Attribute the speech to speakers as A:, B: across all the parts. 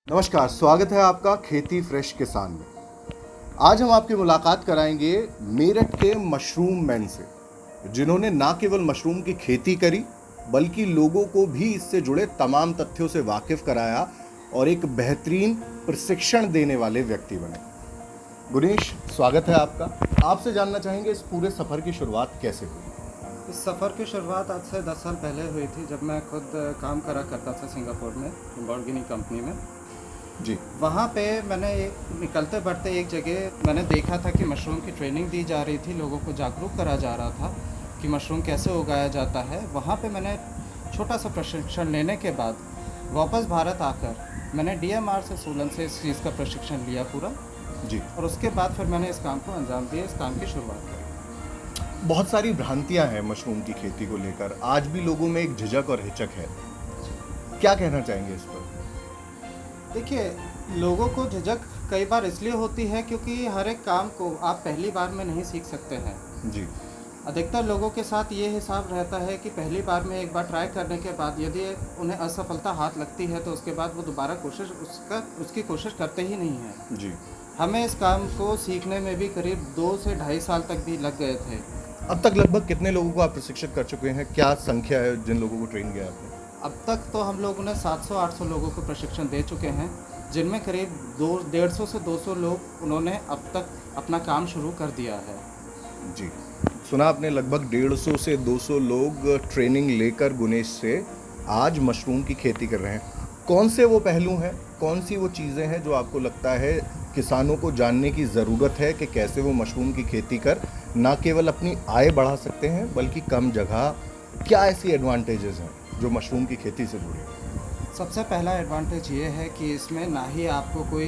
A: नमस्कार, स्वागत है आपका खेती फ्रेश किसान में। आज हम आपकी मुलाकात कराएंगे मेरठ के मशरूम मैन से, जिन्होंने ना केवल मशरूम की खेती करी बल्कि लोगों को भी इससे जुड़े तमाम तथ्यों से वाकिफ कराया और एक बेहतरीन प्रशिक्षण देने वाले व्यक्ति बने। गुनेश, स्वागत है आपका। आपसे जानना चाहेंगे इस पूरे सफ़र की शुरुआत कैसे हुई?
B: इस सफ़र की शुरुआत आज से 10 साल पहले हुई थी, जब मैं खुद काम करा करता था सिंगापुर में, लैम्बोर्गिनी कंपनी में।
A: जी।
B: वहाँ पे मैंने निकलते बढ़ते एक जगह मैंने देखा था कि मशरूम की ट्रेनिंग दी जा रही थी, लोगों को जागरूक करा जा रहा था कि मशरूम कैसे उगाया जाता है। वहाँ पे मैंने छोटा सा प्रशिक्षण लेने के बाद वापस भारत आकर मैंने DMR से सोलन से इस चीज़ का प्रशिक्षण लिया पूरा,
A: जी।
B: और उसके बाद फिर मैंने इस काम को अंजाम दिया, इस काम की शुरुआत करी।
A: बहुत सारी भ्रांतियां हैं मशरूम की खेती को लेकर। आज भी लोगों में एक झिझक और हिचक है। क्या कहना चाहेंगे इस पर?
B: देखिए, लोगों को झिझक कई बार इसलिए होती है क्योंकि हर एक काम को आप पहली बार में नहीं सीख सकते हैं।
A: जी।
B: अधिकतर लोगों के साथ ये हिसाब रहता है कि पहली बार में एक बार ट्राई करने के बाद यदि उन्हें असफलता हाथ लगती है तो उसके बाद वो दोबारा उसकी कोशिश करते ही नहीं हैं।
A: जी।
B: हमें इस काम को सीखने में भी करीब 2 से ढाई साल तक भी लग गए थे।
A: अब तक लगभग कितने लोगों को आप प्रशिक्षित कर चुके हैं? क्या संख्या है जिन लोगों को ट्रेन किया आपने?
B: अब तक तो हम लोगों ने 700-800 लोगों को प्रशिक्षण दे चुके हैं, जिनमें करीब 150 से 200 लोग उन्होंने अब तक अपना काम शुरू कर दिया है।
A: जी। सुना आपने, लगभग 150 से 200 लोग ट्रेनिंग लेकर गुनेश से आज मशरूम की खेती कर रहे हैं। कौन से वो पहलू हैं, कौन सी वो चीज़ें हैं जो आपको लगता है किसानों को जानने की ज़रूरत है कि कैसे वो मशरूम की खेती कर ना केवल अपनी आय बढ़ा सकते हैं बल्कि कम जगह, क्या ऐसी एडवांटेजेस हैं जो मशरूम की खेती से जुड़ी हैं?
B: सबसे पहला एडवांटेज ये है कि इसमें ना ही आपको कोई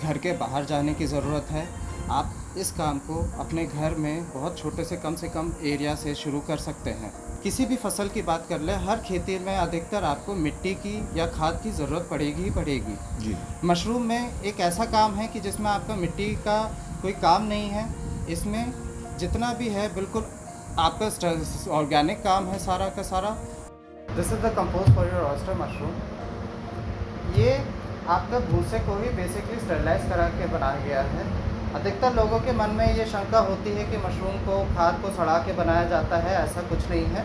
B: घर के बाहर जाने की ज़रूरत है। आप इस काम को अपने घर में बहुत छोटे से कम एरिया से शुरू कर सकते हैं। किसी भी फसल की बात कर लें, हर खेती में अधिकतर आपको मिट्टी की या खाद की ज़रूरत पड़ेगी ही पड़ेगी।
A: जी।
B: मशरूम में एक ऐसा काम है कि जिसमें आपका मिट्टी का कोई काम नहीं है। इसमें जितना भी है बिल्कुल आपका ऑर्गेनिक काम है सारा का सारा। This is the compost for your oyster mushroom. ये आपका भूसे को ही बेसिकली स्टेरलाइज करा के बनाया गया है। अधिकतर लोगों के मन में ये शंका होती है कि मशरूम को खाद को सड़ा के बनाया जाता है, ऐसा कुछ नहीं है।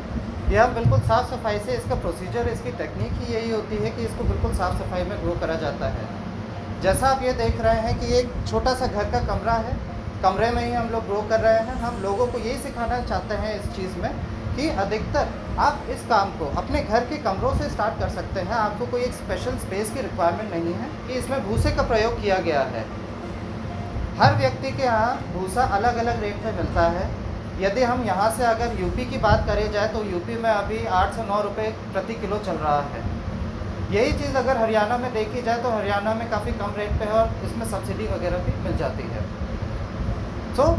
B: यह बिल्कुल साफ़ सफाई से, इसका प्रोसीजर, इसकी टेक्निक ही यही होती है कि इसको बिल्कुल साफ़ सफाई में ग्रो करा जाता है। जैसा आप ये देख रहे हैं कि एक छोटा सा घर का कमरा है, कमरे में ही हम लोग ग्रो कर रहे हैं। हम लोगों को यही सिखाना चाहते हैं इस चीज़ में कि अधिकतर आप इस काम को अपने घर के कमरों से स्टार्ट कर सकते हैं। आपको कोई एक स्पेशल स्पेस की रिक्वायरमेंट नहीं है कि इसमें भूसे का प्रयोग किया गया है। हर व्यक्ति के यहाँ भूसा अलग अलग रेट में मिलता है। यदि हम यहाँ से अगर यूपी की बात करें जाए तो यूपी में अभी 8 से 9 रुपये प्रति किलो चल रहा है। यही चीज़ अगर हरियाणा में देखी जाए तो हरियाणा में काफ़ी कम रेट पे है और इसमें सब्सिडी वगैरह भी मिल जाती है। तो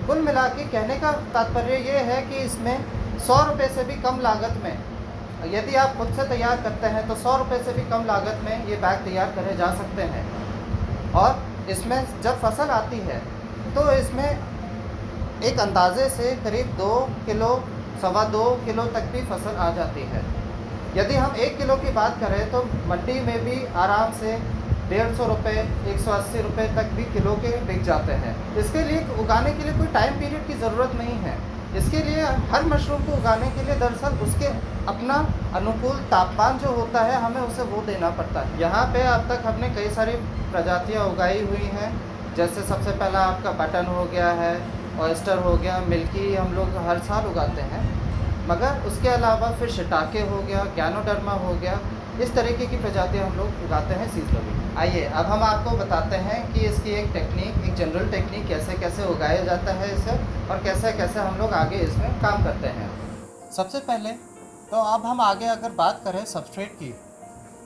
B: कुल मिला के कहने का तात्पर्य ये है कि इसमें 100 रुपये से भी कम लागत में, यदि आप खुद से तैयार करते हैं तो 100 रुपये से भी कम लागत में ये बैग तैयार करे जा सकते हैं। और इसमें जब फसल आती है तो इसमें एक अंदाजे से करीब 2 किलो, 2.25 किलो तक भी फसल आ जाती है। यदि हम 1 किलो की बात करें तो मंडी में भी आराम से 150 रुपये, 180 रुपये तक भी किलो के बिक जाते हैं। इसके लिए उगाने के लिए कोई टाइम पीरियड की ज़रूरत नहीं है। इसके लिए हर मशरूम को उगाने के लिए दरअसल उसके अपना अनुकूल तापमान जो होता है, हमें उसे वो देना पड़ता है। यहाँ पे अब तक हमने कई सारी प्रजातियाँ उगाई हुई हैं, जैसे सबसे पहला आपका बटन हो गया है, ऑयस्टर हो गया, मिल्की हम लोग हर साल उगाते हैं। मगर उसके अलावा फिर शिटाके हो गया, गैनोडर्मा हो गया, इस तरीके की प्रजातियाँ हम लोग उगाते हैं सीजनली। आइए अब हम आपको बताते हैं कि इसकी एक टेक्निक, एक जनरल टेक्निक कैसे कैसे उगाया जाता है इसे, और कैसे कैसे हम लोग आगे इसमें काम करते हैं। सबसे पहले तो अब हम आगे अगर बात करें सबस्ट्रेट की,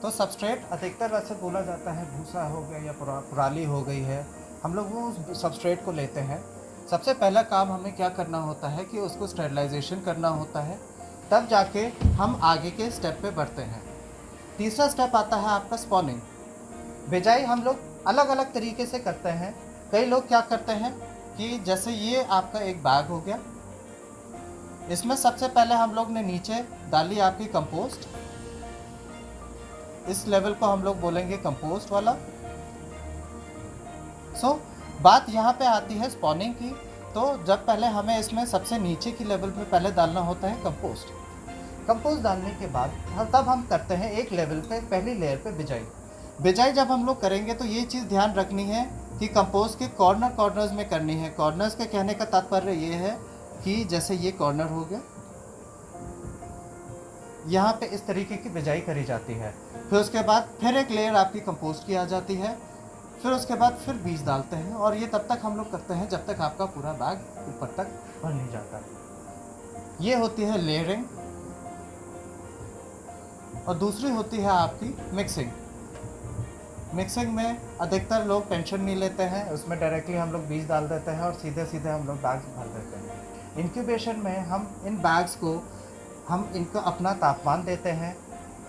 B: तो सबस्ट्रेट अधिकतर वैसे बोला जाता है भूसा हो गया या पुराली हो गई है, हम लोग वो सबस्ट्रेट को लेते हैं। सबसे पहला काम हमें क्या करना होता है कि उसको स्टेरलाइजेशन करना होता है, तब जाके हम आगे के स्टेप पे बढ़ते हैं। तीसरा स्टेप आता है आपका स्पॉनिंग। बिजाई हम लोग अलग अलग तरीके से करते हैं। कई लोग क्या करते हैं कि जैसे ये आपका एक बैग हो गया, इसमें सबसे पहले हम लोग ने नीचे डाली आपकी कंपोस्ट, इस लेवल को हम लोग बोलेंगे कंपोस्ट वाला। बात यहाँ पे आती है स्पॉनिंग की। तो जब पहले हमें इसमें सबसे नीचे की लेवल पे पहले डालना होता है कंपोस्ट। कंपोस्ट डालने के बाद तब हम करते हैं एक लेवल पे, पहली लेयर पे बिजाई। बिजाई जब हम लोग करेंगे तो ये चीज़ ध्यान रखनी है कि कंपोस्ट के कॉर्नर्स में करनी है। कॉर्नर्स के कहने का तात्पर्य ये है कि जैसे ये कॉर्नर हो गया, यहाँ पे इस तरीके की बिजाई करी जाती है। फिर उसके बाद फिर एक लेयर आपकी कंपोस्ट की आ जाती है। फिर उसके बाद फिर बीज डालते हैं और ये तब तक हम लोग करते हैं जब तक आपका पूरा बैग ऊपर तक भर नहीं जाता। ये होती है लेयरिंग। और दूसरी होती है आपकी मिक्सिंग। मिक्सिंग में अधिकतर लोग टेंशन नहीं लेते हैं, उसमें डायरेक्टली हम लोग बीज डाल देते हैं और सीधे सीधे हम लोग बैग्स भर देते हैं। इंक्यूबेशन में हम इन बैग्स को इनको अपना तापमान देते हैं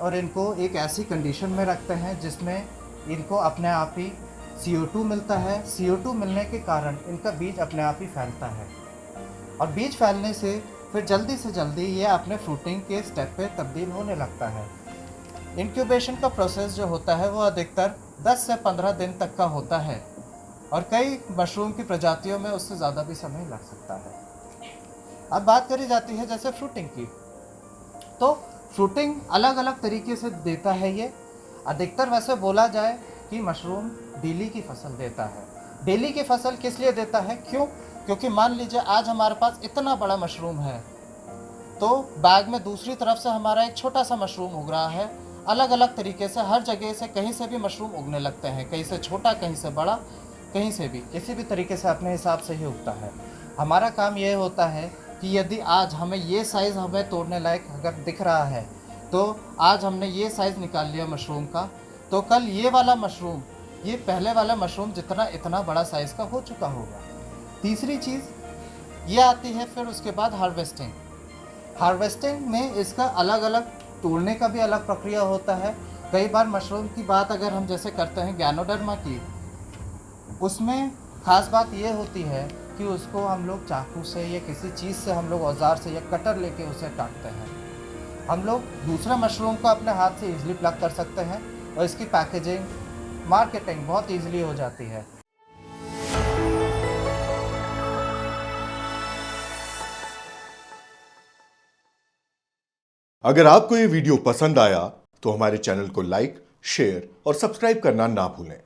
B: और इनको एक ऐसी कंडीशन में रखते हैं जिसमें इनको अपने आप ही CO2 मिलता है। CO2 मिलने के कारण इनका बीज अपने आप ही फैलता है और बीज फैलने से फिर जल्दी से जल्दी ये अपने फ्रूटिंग के स्टेप पे तब्दील होने लगता है। इंक्यूबेशन का प्रोसेस जो होता है वो अधिकतर 10 से 15 दिन तक का होता है और कई मशरूम की प्रजातियों में उससे ज़्यादा भी समय लग सकता है। अब बात करी जाती है जैसे फ्रूटिंग की, तो फ्रूटिंग अलग अलग तरीके से देता है ये। अधिकतर वैसे बोला जाए कि मशरूम डेली की फसल देता है। डेली की फसल किस लिए देता है? क्योंकि मान लीजिए आज हमारे पास इतना बड़ा मशरूम है, तो बैग में दूसरी तरफ से हमारा एक छोटा सा मशरूम उग रहा है। अलग अलग तरीके से हर जगह से कहीं से भी मशरूम उगने लगते हैं, कहीं से छोटा, कहीं से बड़ा, कहीं से भी किसी भी तरीके से अपने हिसाब से ही उगता है। हमारा काम ये होता है कि यदि आज हमें ये साइज़ हमें तोड़ने लायक अगर दिख रहा है, तो आज हमने ये साइज़ निकाल लिया मशरूम का, तो कल ये वाला मशरूम ये पहले वाला मशरूम जितना इतना बड़ा साइज़ का हो चुका होगा। तीसरी चीज़ ये आती है फिर उसके बाद हार्वेस्टिंग। हार्वेस्टिंग में इसका अलग अलग तोड़ने का भी अलग प्रक्रिया होता है। कई बार मशरूम की बात अगर हम जैसे करते हैं गैनोडर्मा की, उसमें ख़ास बात ये होती है कि उसको हम लोग चाकू से या किसी चीज़ से हम लोग औजार से या कटर लेके उसे काटते हैं। हम लोग दूसरे मशरूम को अपने हाथ से ईजिली प्लग कर सकते हैं और इसकी पैकेजिंग, मार्केटिंग बहुत ईजिली हो जाती है।
A: अगर आपको ये वीडियो पसंद आया तो हमारे चैनल को लाइक, शेयर और सब्सक्राइब करना ना भूलें।